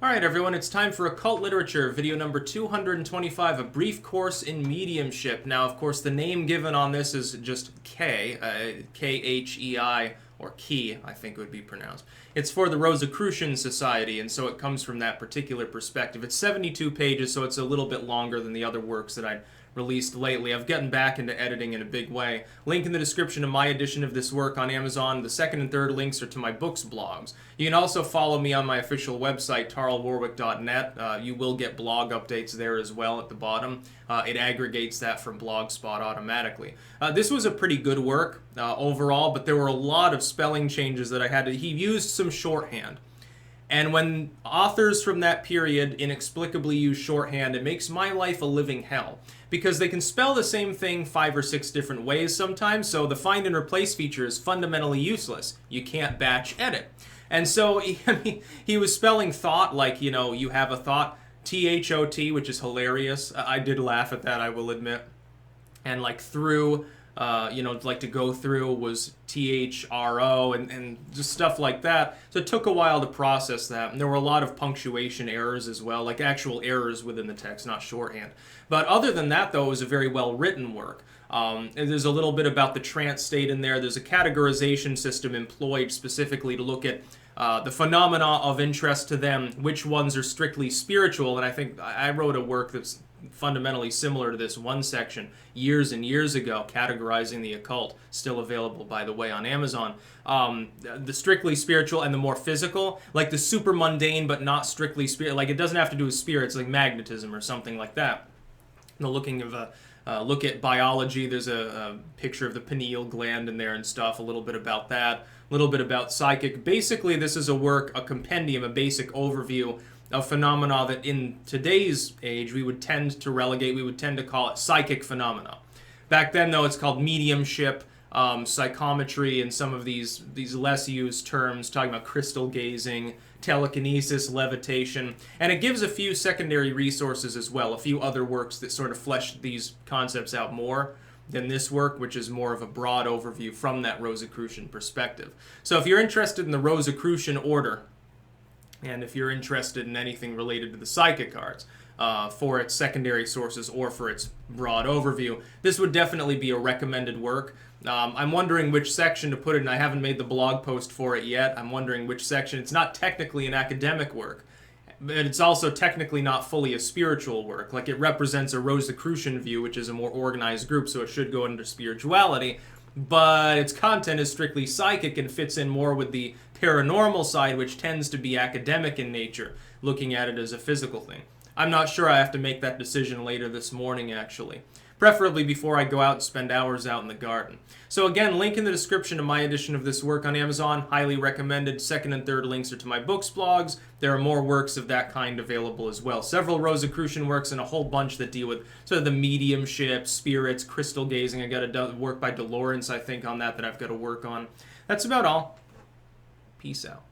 Alright everyone, it's time for Occult Literature, video number 225, A Brief Course in Mediumship. Now, of course, the name given on this is just K, K-H-E-I, or Key, I think it would be pronounced. It's for the Rosicrucian Society, and so it comes from that particular perspective. It's 72 pages, so it's a little bit longer than the other works that I released lately. I've gotten back into editing in a big way. Link in the description of my edition of this work on Amazon. The second and third links are to my books blogs. You can also follow me on my official website, tarlwarwick.net. You will get blog updates there as well at the bottom. It aggregates that from Blogspot automatically. This was a pretty good work overall, but there were a lot of spelling changes that I had to... He used some shorthand. And when authors from that period inexplicably use shorthand, it makes my life a living hell. Because they can spell the same thing 5 or 6 different ways sometimes, so the find and replace feature is fundamentally useless. You can't batch edit. And so he was spelling thought like, you know, you have a thought, T-H-O-T, which is hilarious. I did laugh at that, I will admit. And like through... like to go through was T-H-R-O and just stuff like that. So it took a while to process that. And there were a lot of punctuation errors as well, like actual errors within the text, not shorthand. But other than that, though, it was a very well-written work. And there's a little bit about the trance state in there. There's a categorization system employed specifically to look at the phenomena of interest to them, which ones are strictly spiritual. And I think I wrote a work that's fundamentally similar to this one section years and years ago, categorizing the occult, still available, by the way, on Amazon. The strictly spiritual and the more physical, like the super mundane but not strictly spirit, like it doesn't have to do with spirits, like magnetism or something like that. Looking of a look at biology, there's a picture of the pineal gland in there and stuff, a little bit about that, a little bit about psychic. Basically, this is a work, a compendium, a basic overview of phenomena that in today's age we would tend to relegate, we would tend to call it psychic phenomena. Back then, though, it's called mediumship, psychometry, and some of these less used terms, talking about crystal gazing, telekinesis, levitation, and it gives a few secondary resources as well, a few other works that sort of flesh these concepts out more than this work, which is more of a broad overview from that Rosicrucian perspective. So if you're interested in the Rosicrucian order, and if you're interested in anything related to the psychic arts, for its secondary sources or for its broad overview, this would definitely be a recommended work. I'm wondering which section to put it in. I haven't made the blog post for it yet. I'm wondering which section. It's not technically an academic work, but it's also technically not fully a spiritual work. Like, it represents a Rosicrucian view, which is a more organized group, so it should go into spirituality, but its content is strictly psychic and fits in more with the paranormal side, which tends to be academic in nature, looking at it as a physical thing. I'm not sure. I have to make that decision later this morning, actually. Preferably before I go out and spend hours out in the garden. So again, link in the description to my edition of this work on Amazon. Highly recommended. Second and third links are to my books blogs. There are more works of that kind available as well. Several Rosicrucian works and a whole bunch that deal with sort of the mediumship, spirits, crystal gazing. I got a work by Dolores, I think, on that I've got to work on. That's about all. Peace out.